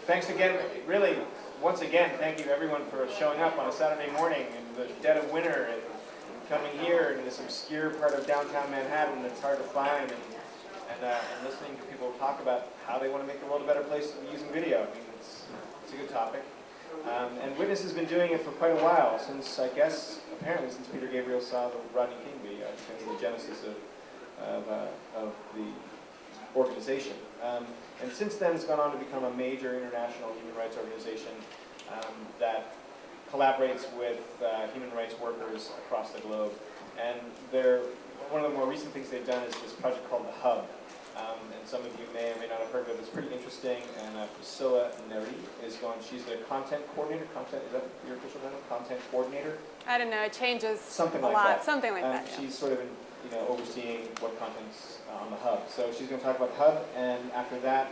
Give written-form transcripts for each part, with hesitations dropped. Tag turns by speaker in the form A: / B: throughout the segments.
A: thanks again, really, once again, thank you everyone for showing up on a Saturday morning in the dead of winter and coming here in this obscure part of downtown Manhattan that's hard to find and listening to people talk about how they want to make the world a better place using video. I mean, it's a good topic. And Witness has been doing it for quite a while, since, I guess, apparently since Peter Gabriel saw the Rodney King video. I think it's the genesis of the organization. And since then, it's gone on to become a major international human rights organization that collaborates with human rights workers across the globe. And one of the more recent things they've done is this project called The Hub. And some of you may or may not have heard of it. It's pretty interesting. And Priscila Neri is she's the content coordinator. Is that your official title? Content coordinator?
B: I don't know. It changes
A: something
B: a
A: like
B: lot.
A: That.
B: Something like that.
A: She's sort of overseeing what content's on the Hub. So she's going to talk about the Hub, and after that,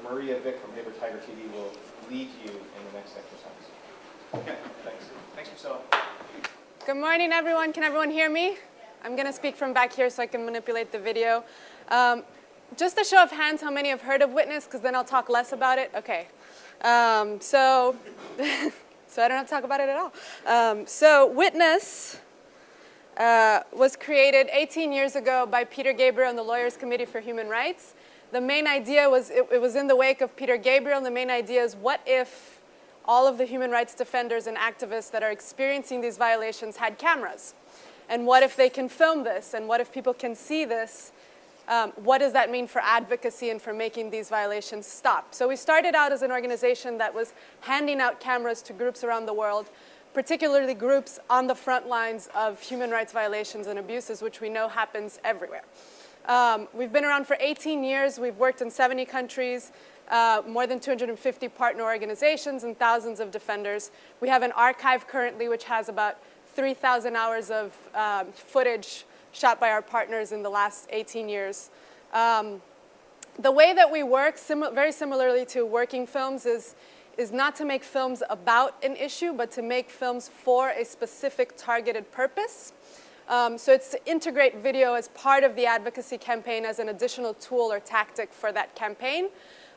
A: Maria Vick from Paper Tiger TV will lead you in the next exercise. Okay, thanks. Thanks, Priscilla.
B: Good morning, everyone. Can everyone hear me? I'm going to speak from back here so I can manipulate the video. Just a show of hands, how many have heard of Witness? Because then I'll talk less about it. Okay. So I don't have to talk about it at all. So Witness was created 18 years ago by Peter Gabriel and the Lawyers Committee for Human Rights. The main idea was, it was in the wake of Peter Gabriel, and the main idea is, what if all of the human rights defenders and activists that are experiencing these violations had cameras? And what if they can film this? And what if people can see this? What does that mean for advocacy and for making these violations stop? So we started out as an organization that was handing out cameras to groups around the world, particularly groups on the front lines of human rights violations and abuses, which we know happens everywhere. We've been around for 18 years. We've worked in 70 countries, more than 250 partner organizations, and thousands of defenders. We have an archive currently which has about 3,000 hours of footage shot by our partners in the last 18 years. The way that we work, very similarly to working films, is not to make films about an issue, but to make films for a specific targeted purpose. So it's to integrate video as part of the advocacy campaign as an additional tool or tactic for that campaign.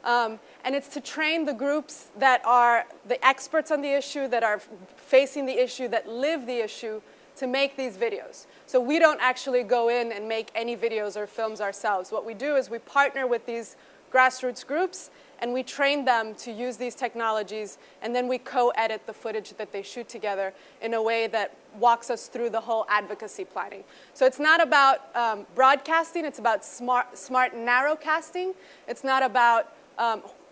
B: And it's to train the groups that are the experts on the issue, that are facing the issue, that live the issue, to make these videos. So we don't actually go in and make any videos or films ourselves. What we do is we partner with these grassroots groups, and we train them to use these technologies, and then we co-edit the footage that they shoot together in a way that walks us through the whole advocacy planning. So it's not about broadcasting, it's about smart narrowcasting. It's not about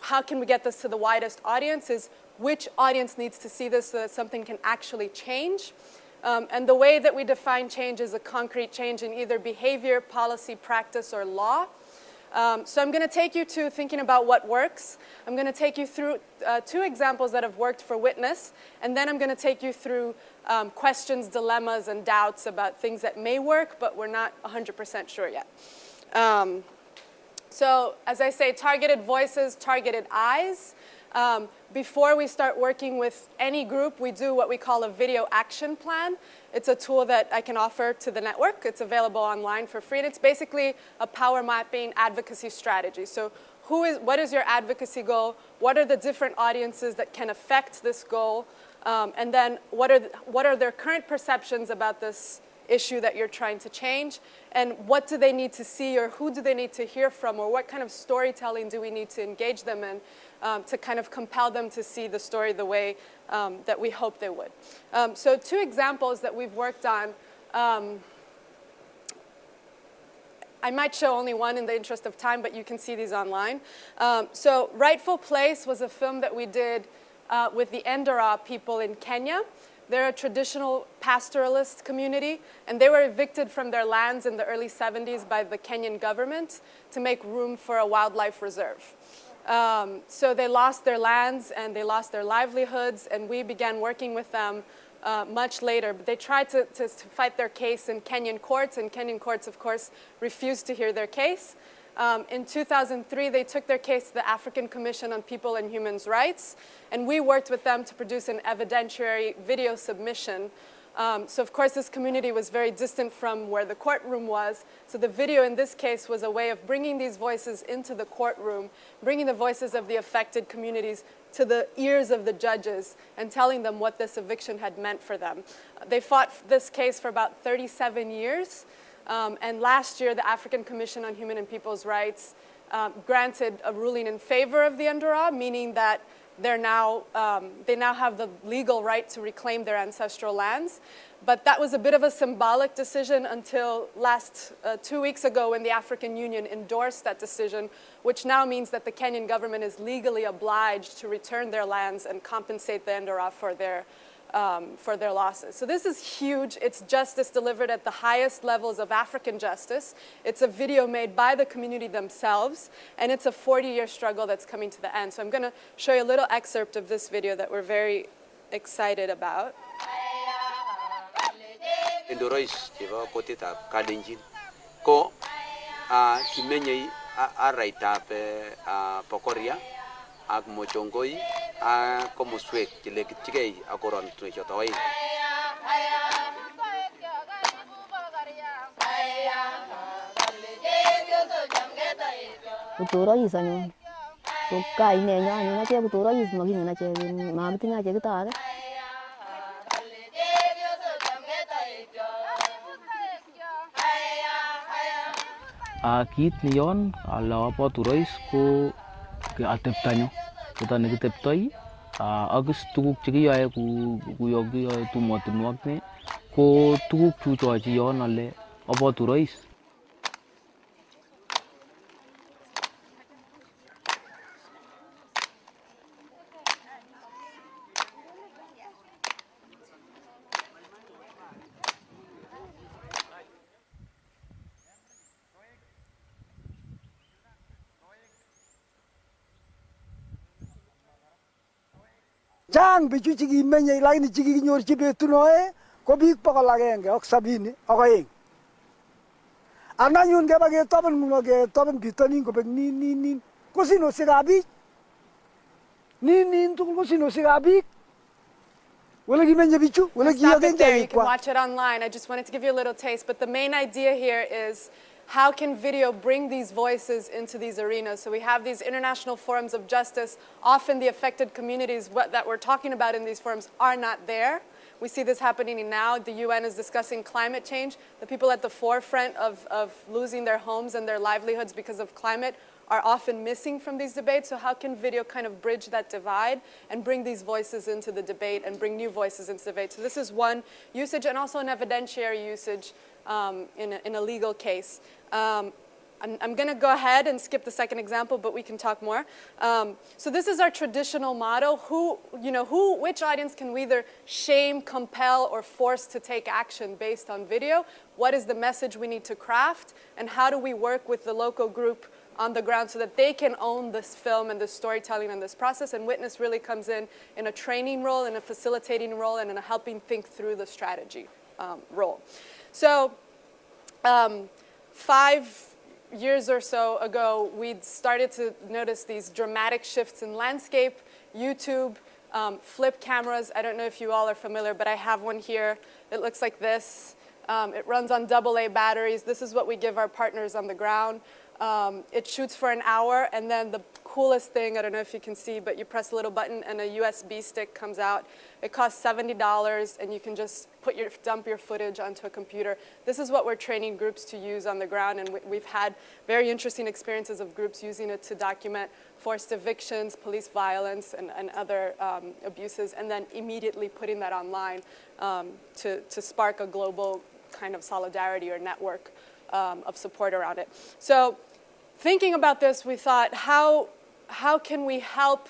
B: how can we get this to the widest audience, is which audience needs to see this so that something can actually change. And the way that we define change is a concrete change in either behavior, policy, practice, or law. So I'm going to take you to thinking about what works. I'm going to take you through 2 examples that have worked for Witness, and then I'm going to take you through questions, dilemmas, and doubts about things that may work, but we're not 100% sure yet. So as I say, targeted voices, targeted eyes. Before we start working with any group, we do what we call a video action plan. It's a tool that I can offer to the network. It's available online for free, and it's basically a power mapping advocacy strategy. So what is your advocacy goal? What are the different audiences that can affect this goal? And then what are their current perceptions about this issue that you're trying to change? And what do they need to see, or who do they need to hear from, or what kind of storytelling do we need to engage them in to kind of compel them to see the story the way that we hope they would. So 2 examples that we've worked on. I might show only one in the interest of time, but you can see these online. So Rightful Place was a film that we did with the Endera people in Kenya. They're a traditional pastoralist community, and they were evicted from their lands in the early 70s by the Kenyan government to make room for a wildlife reserve. So they lost their lands and they lost their livelihoods, and we began working with them much later. But they tried to fight their case in Kenyan courts, and Kenyan courts, of course, refused to hear their case. In 2003, they took their case to the African Commission on People and Human Rights, and we worked with them to produce an evidentiary video submission So of course this community was very distant from where the courtroom was. So the video in this case was a way of bringing these voices into the courtroom, bringing the voices of the affected communities to the ears of the judges and telling them what this eviction had meant for them. They fought this case for about 37 years. And last year, the African Commission on Human and People's Rights granted a ruling in favor of the Ndora, meaning that they now have the legal right to reclaim their ancestral lands. But that was a bit of a symbolic decision until 2 weeks ago when the African Union endorsed that decision, which now means that the Kenyan government is legally obliged to return their lands and compensate the Ndora for their losses. So this is huge. It's justice delivered at the highest levels of African justice. It's a video made by the community themselves, and it's a 40-year struggle that's coming to the end. So I'm going to show you a little excerpt of this video that we're very excited about.
C: Indorois jiwa koti ta kalenjin ko kimenye a right up pokoria ag mochongoi a komuswek chile kichigei akoron tuchotoi
D: Kutura isanyo ko kai ne nya na che kutura is magi na che ma bitinga che kita
E: kit ni yon ala po turois ko ke ateptanyo kita ne kiteptoi agus tuguk chekiyoe ku yokiyoe tumotinwok ne ko tuguk chuchochi yon ale apo turois.
F: Jang bichu chigi menye lakini chigi nyor chibe tunoe ko bik pokol agenge ak 70 ak oeng. Ananyun ke bage toben nguno ke toben bitonin ko bek nin kusino sigabi nin tugul kusino sigabi wala gimenye bichu wala
B: Stop
F: giyogen
B: it there. You
F: jagi
B: can
F: kwa
B: watch it online. I just wanted to give you a little taste. But the main idea here is how can video bring these voices into these arenas? So we have these international forums of justice. Often the affected communities that we're talking about in these forums are not there. We see this happening now. The UN is discussing climate change. The people at the forefront of losing their homes and their livelihoods because of climate are often missing from these debates. So how can video kind of bridge that divide and bring these voices into the debate and bring new voices into the debate? So this is one usage, and also an evidentiary usage in a legal case. I'm going to go ahead and skip the second example, but we can talk more. So this is our traditional model. Which audience can we either shame, compel, or force to take action based on video? What is the message we need to craft? And how do we work with the local group on the ground so that they can own this film and this storytelling and this process? And Witness really comes in a training role, in a facilitating role, and in a helping think through the strategy role. So 5 years or so ago, we started to notice these dramatic shifts in landscape, YouTube, flip cameras. I don't know if you all are familiar, but I have one here. It looks like this. It runs on AA batteries. This is what we give our partners on the ground. It shoots for an hour, and then the coolest thing, I don't know if you can see, but you press a little button and a USB stick comes out. It costs $70, and you can just dump your footage onto a computer. This is what we're training groups to use on the ground, and we've had very interesting experiences of groups using it to document forced evictions, police violence, and other abuses, and then immediately putting that online to spark a global kind of solidarity or network of support around it. So thinking about this, we thought, how can we help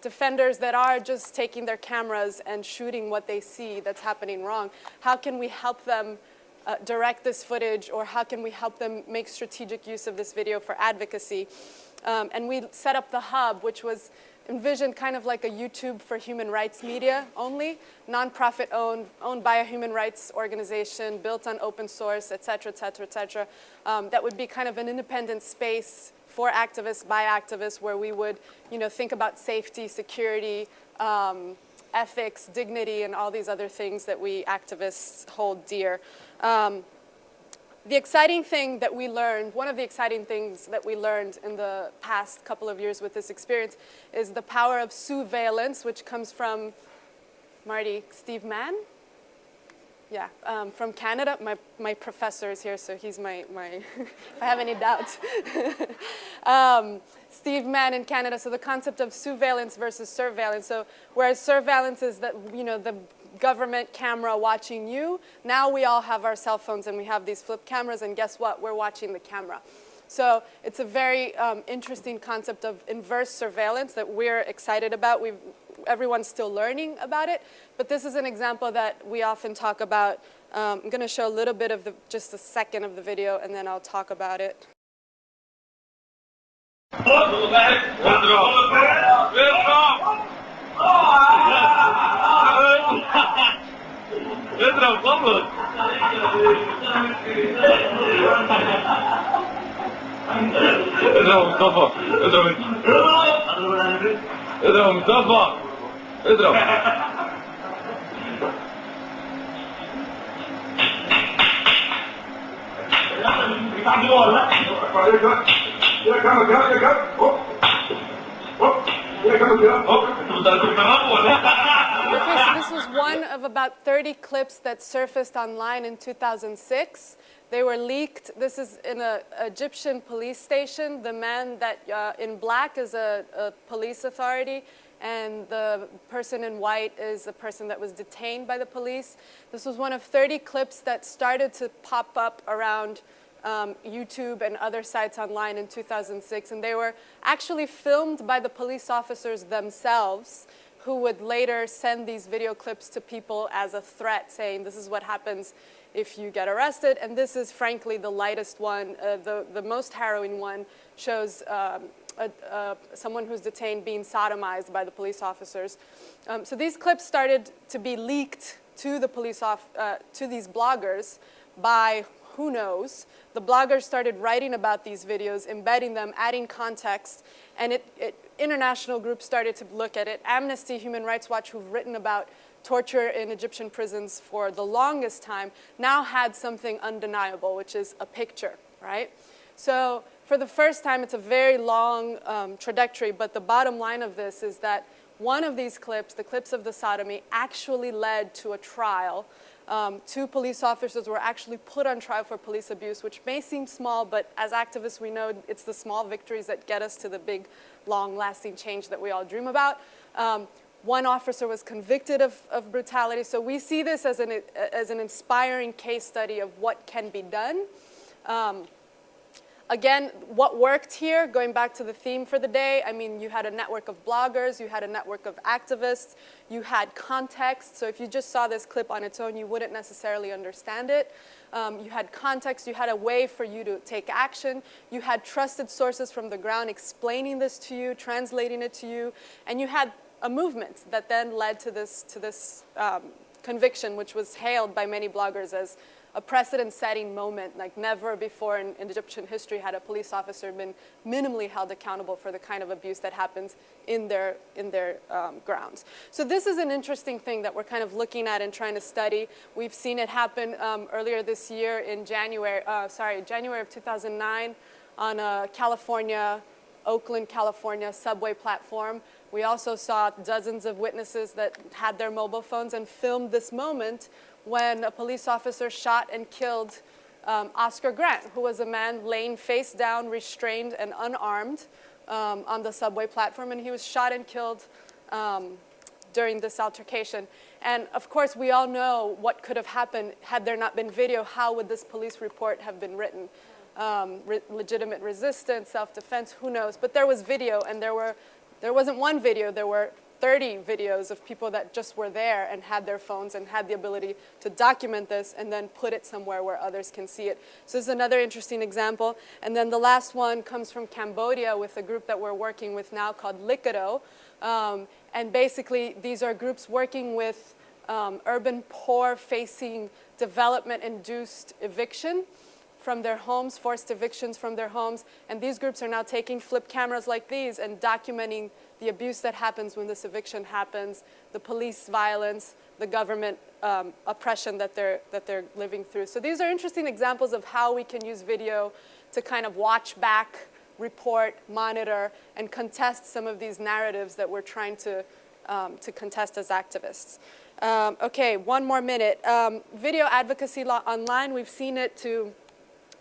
B: defenders that are just taking their cameras and shooting what they see that's happening wrong? How can we help them direct this footage, or how can we help them make strategic use of this video for advocacy? And we set up the hub, which was envisioned kind of like a YouTube for human rights media only, nonprofit owned by a human rights organization, built on open source, et cetera, et cetera, et cetera. That would be kind of an independent space for activists, by activists, where we would think about safety, security, ethics, dignity, and all these other things that we activists hold dear. The exciting thing that we learned, one of the exciting things that we learned in the past couple of years with this experience is the power of surveillance, which comes from, Marty, Steve Mann? Yeah, from Canada. My professor is here, so he's my if I have any doubts. Steve Mann in Canada, so the concept of surveillance versus surveillance. So whereas surveillance is that, you know, the government camera watching you, now we all have our cell phones and we have these flip cameras, and guess what? We're watching the camera. So it's a very interesting concept of inverse surveillance that we're excited about. Everyone's still learning about it, but this is an example that we often talk about. I'm going to show a little bit of just a second of the video, and then I'll talk about it. Okay, so this was one of about 30 clips that surfaced online in 2006. They were leaked. This is in an Egyptian police station. The man that in black is a police authority, and the person in white is a person that was detained by the police. This was one of 30 clips that started to pop up around YouTube and other sites online in 2006, and they were actually filmed by the police officers themselves, who would later send these video clips to people as a threat, saying this is what happens if you get arrested. And this is frankly the lightest one. The most harrowing one shows someone who's detained being sodomized by the police officers. So these clips started to be leaked to the to these bloggers by who knows. The bloggers started writing about these videos, embedding them, adding context, and international groups started to look at it. Amnesty, Human Rights Watch, who've written about torture in Egyptian prisons for the longest time, now had something undeniable, which is a picture, right? So for the first time, it's a very long trajectory, but the bottom line of this is that one of these clips, the clips of the sodomy, actually led to a trial. Two police officers were actually put on trial for police abuse, which may seem small, but as activists we know it's the small victories that get us to the big, long-lasting change that we all dream about. One officer was convicted of brutality, so we see this as an inspiring case study of what can be done. Again, what worked here, going back to the theme for the day, I mean, you had a network of bloggers, you had a network of activists, you had context. So if you just saw this clip on its own, you wouldn't necessarily understand it. You had context, you had a way for you to take action. You had trusted sources from the ground explaining this to you, translating it to you, and you had a movement that then led to this conviction, which was hailed by many bloggers as a precedent-setting moment. Like never before in Egyptian history had a police officer been minimally held accountable for the kind of abuse that happens in their grounds. So this is an interesting thing that we're kind of looking at and trying to study. We've seen it happen earlier this year in January of 2009 on a Oakland, California subway platform. We also saw dozens of witnesses that had their mobile phones and filmed this moment when a police officer shot and killed Oscar Grant, who was a man laying face down, restrained and unarmed on the subway platform, and he was shot and killed during this altercation. And of course, we all know what could have happened had there not been video. How would this police report have been written? Legitimate resistance, self-defense, who knows? But there was video, and there wasn't one video, there were 30 videos of people that just were there and had their phones and had the ability to document this and then put it somewhere where others can see it. So this is another interesting example. And then the last one comes from Cambodia with a group that we're working with now called Likido. And basically, these are groups working with urban poor facing development-induced eviction from their homes, forced evictions from their homes, and these groups are now taking flip cameras like these and documenting the abuse that happens when this eviction happens, the police violence, the government oppression that they're living through. So these are interesting examples of how we can use video to kind of watch back, report, monitor, and contest some of these narratives that we're trying to contest as activists. Okay, one more minute. Video advocacy law online, we've seen it to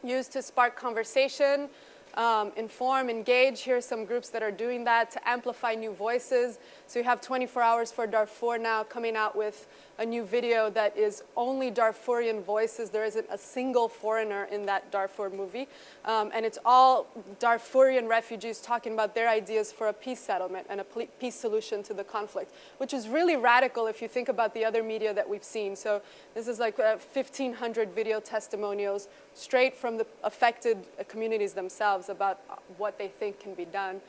B: use to spark conversation, inform, engage. Here are some groups that are doing that to amplify new voices. So you have 24 Hours for Darfur now coming out with a new video that is only Darfurian voices. There isn't a single foreigner in that Darfur movie. And it's all Darfurian refugees talking about their ideas for a peace settlement and a peace solution to the conflict, which is really radical if you think about the other media that we've seen. So this is like 1,500 video testimonials straight from the affected communities themselves about what they think can be done.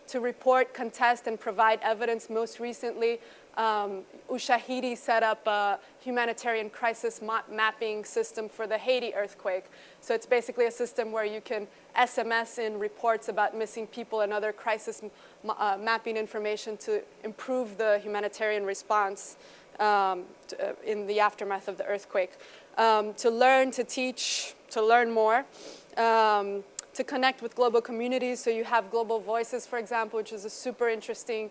B: To report, contest, and provide evidence. Most recently, Ushahidi set up a humanitarian crisis mapping system for the Haiti earthquake. So it's basically a system where you can SMS in reports about missing people and other crisis mapping information to improve the humanitarian response in the aftermath of the earthquake. To learn, to teach, to learn more. To connect with global communities. So you have Global Voices, for example, which is a super interesting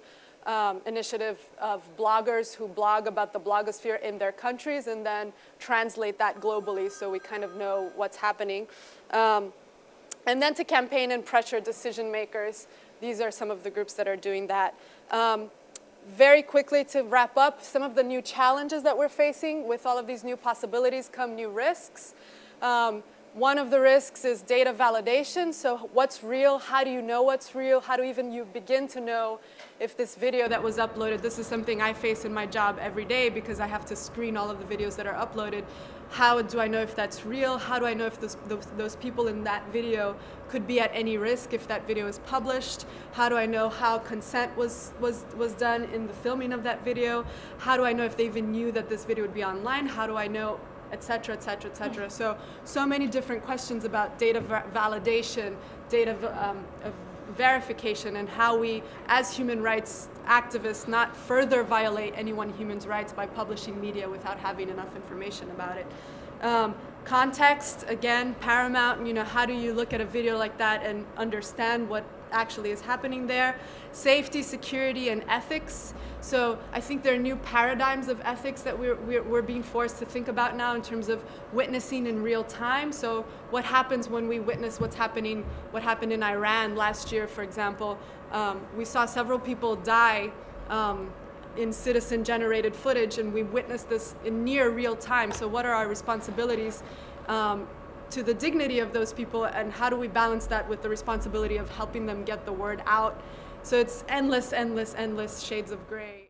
B: initiative of bloggers who blog about the blogosphere in their countries and then translate that globally so we kind of know what's happening. And then to campaign and pressure decision makers. These are some of the groups that are doing that. Very quickly to wrap up, some of the new challenges that we're facing. With all of these new possibilities come new risks. One of the risks is data validation. So what's real? How do you know what's real? How do even you begin to know if this video that was uploaded, this is something I face in my job every day because I have to screen all of the videos that are uploaded. How do I know if that's real? How do I know if those people in that video could be at any risk if that video is published? How do I know how consent was done in the filming of that video? How do I know if they even knew that this video would be online? How do I know, et cetera, et cetera, et cetera. So many different questions about data validation, data verification, and how we, as human rights activists, not further violate anyone's human rights by publishing media without having enough information about it. Context, again, paramount. You know, how do you look at a video like that and understand what actually is happening there? Safety, security, and ethics. So I think there are new paradigms of ethics that we're being forced to think about now in terms of witnessing in real time. So what happens when we witness what happened in Iran last year, for example. We saw several people die in citizen-generated footage, and we witnessed this in near real time. So what are our responsibilities to the dignity of those people, and how do we balance that with the responsibility of helping them get the word out? So it's endless, endless, endless shades of gray.